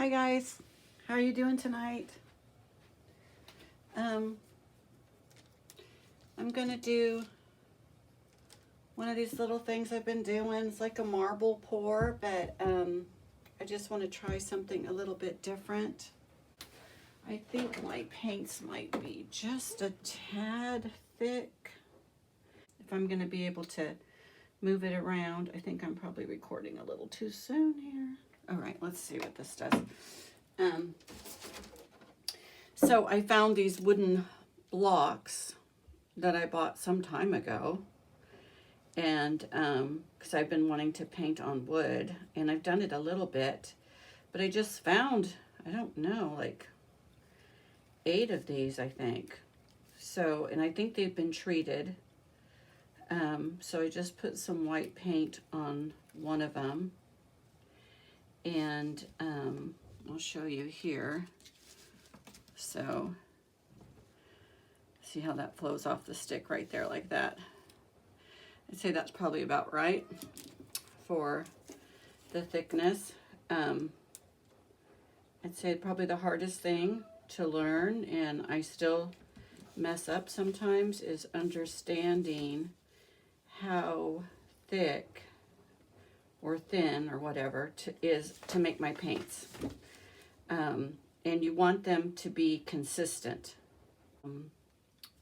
Hi guys, how are you doing tonight? I'm gonna do one of these little things I've been doing. It's like a marble pour, but I just want to try something a little bit different. I think my paints might be just a tad thick. If I'm gonna be able to move it around, I think I'm probably recording a little too soon here. All right, let's see what this does. So I found these wooden blocks that I bought some time ago, and because I've been wanting to paint on wood, and I've done it a little bit, but I just found, I don't know, like 8 of these, I think. So, and I think they've been treated. So I just put some white paint on one of them, and I'll show you here. So, see how that flows off the stick right there like that. I'd say that's probably about right for the thickness. I'd say probably the hardest thing to learn, and I still mess up sometimes, is understanding how thick or thin or whatever is to make my paints. And you want them to be consistent.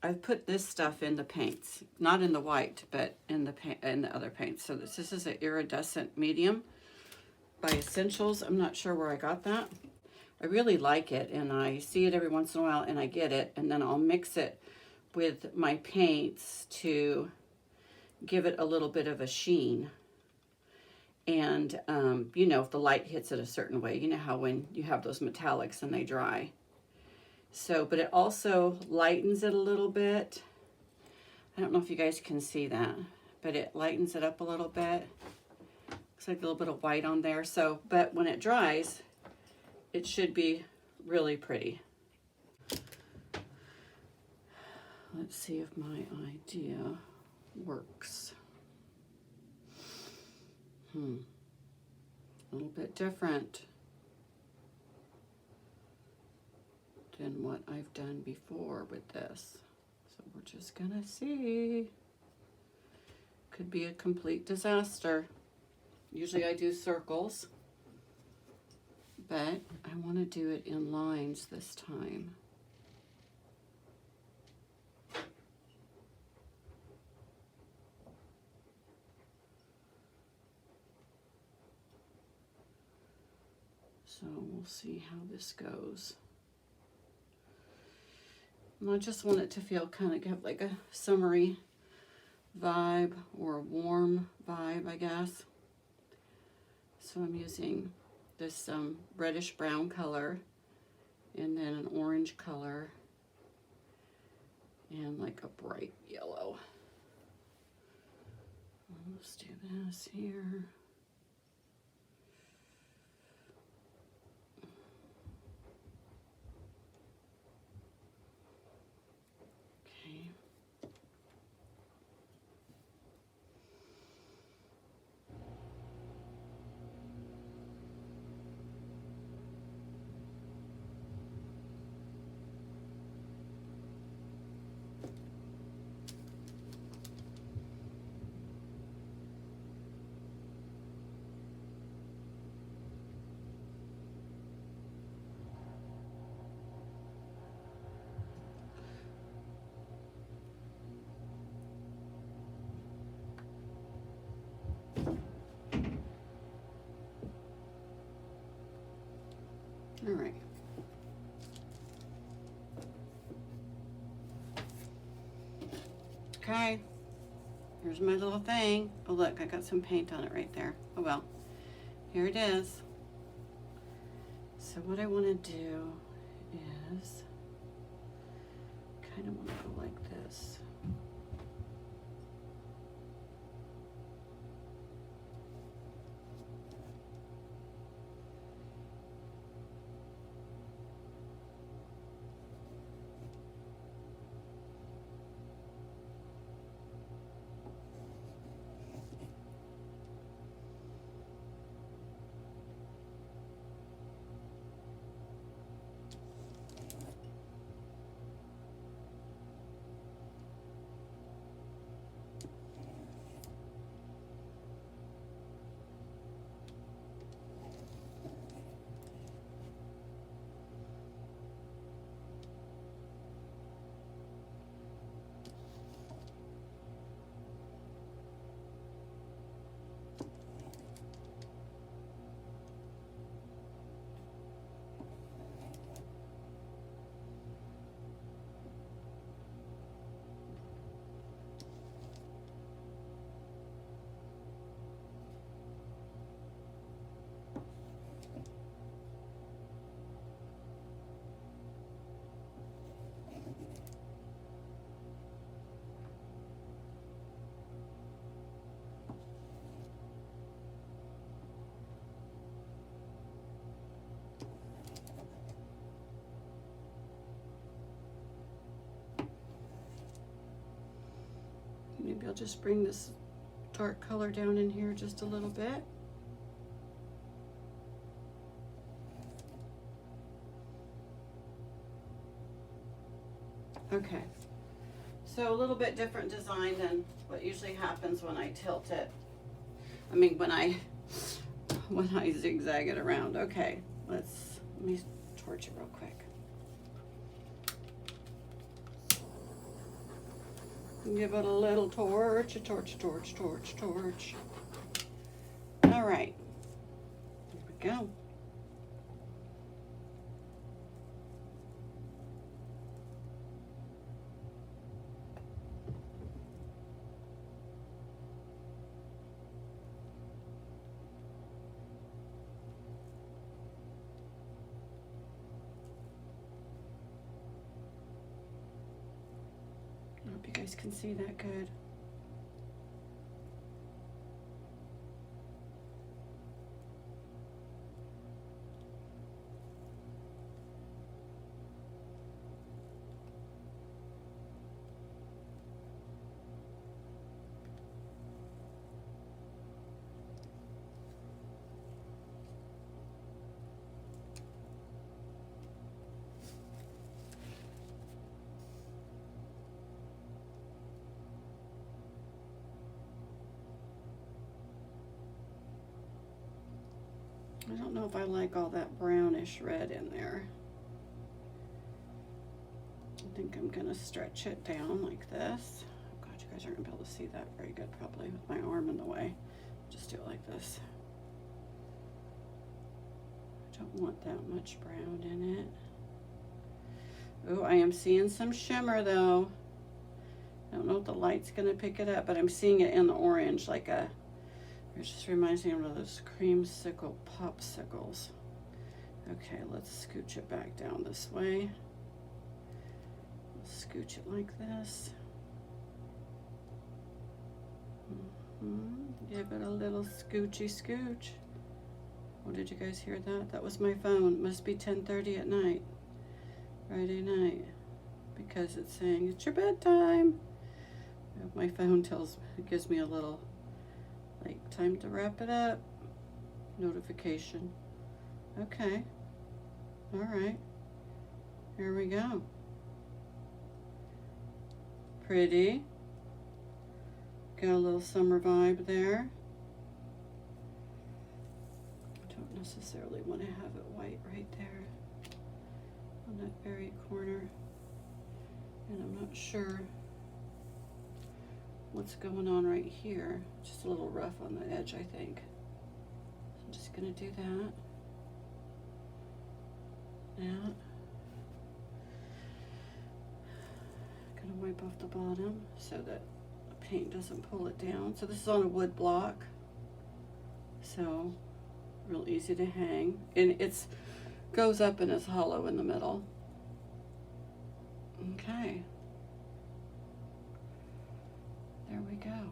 I've put this stuff in the paints, not in the white, but in the other paints. So this is an iridescent medium by Essentials. I'm not sure where I got that. I really like it, and I see it every once in a while, and I get it, and then I'll mix it with my paints to give it a little bit of a sheen. And, you know, if the light hits it a certain way, you know how when you have those metallics and they dry. So, but it also lightens it a little bit. I don't know if you guys can see that, but it lightens it up a little bit. Looks like a little bit of white on there. So, but when it dries, it should be really pretty. Let's see if my idea works. A little bit different than what I've done before with this. So we're just gonna see. Could be a complete disaster. Usually I do circles, but I want to do it in lines this time. So we'll see how this goes. And I just want it to feel kind of have like a summery vibe, or a warm vibe, I guess. So I'm using this reddish brown color, and then an orange color, and like a bright yellow. Let's do this here. All right. Okay, here's my little thing. Oh look, I got some paint on it right there. Oh well, here it is. So what I want to do is kind of want to go like this. Maybe I'll just bring this dark color down in here just a little bit. Okay, so a little bit different design than what usually happens when I tilt it. I mean, when I zigzag it around. Okay, let me torch it real quick. Give it a little torch, a torch, torch, torch, torch. All right, here we go. I hope you guys can see that good. I don't know if I like all that brownish red in there. I think I'm gonna stretch it down like this. Oh God, you guys aren't gonna be able to see that very good probably with my arm in the way. Just do it like this. I don't want that much brown in it. Oh, I am seeing some shimmer though. I don't know if the light's gonna pick it up, but I'm seeing it in the orange like a, it just reminds me of those creamsicle popsicles. Okay, let's scooch it back down this way. Scooch it like this. Give it a little scoochy scooch. Oh, did you guys hear that? That was my phone. Must be 10:30 at night. Friday night. Because it's saying it's your bedtime. My phone gives me a little, like, time to wrap it up notification. Okay. All right. Here we go. Pretty. Got a little summer vibe there. I don't necessarily want to have it white right there on that very corner. And I'm not sure what's going on right here. Just a little rough on the edge, I think. So I'm just gonna do that. That. Gonna wipe off the bottom so that the paint doesn't pull it down. So this is on a wood block. So real easy to hang. And it's goes up and is hollow in the middle. Okay. There we go.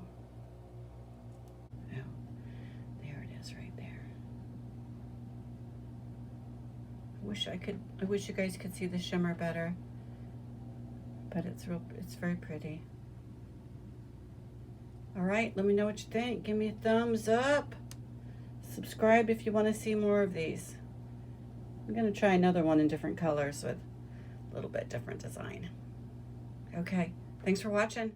Oh, there it is right there. I wish you guys could see the shimmer better. But it's very pretty. All right, let me know what you think. Give me a thumbs up. Subscribe if you want to see more of these. I'm gonna try another one in different colors with a little bit different design. Okay, thanks for watching.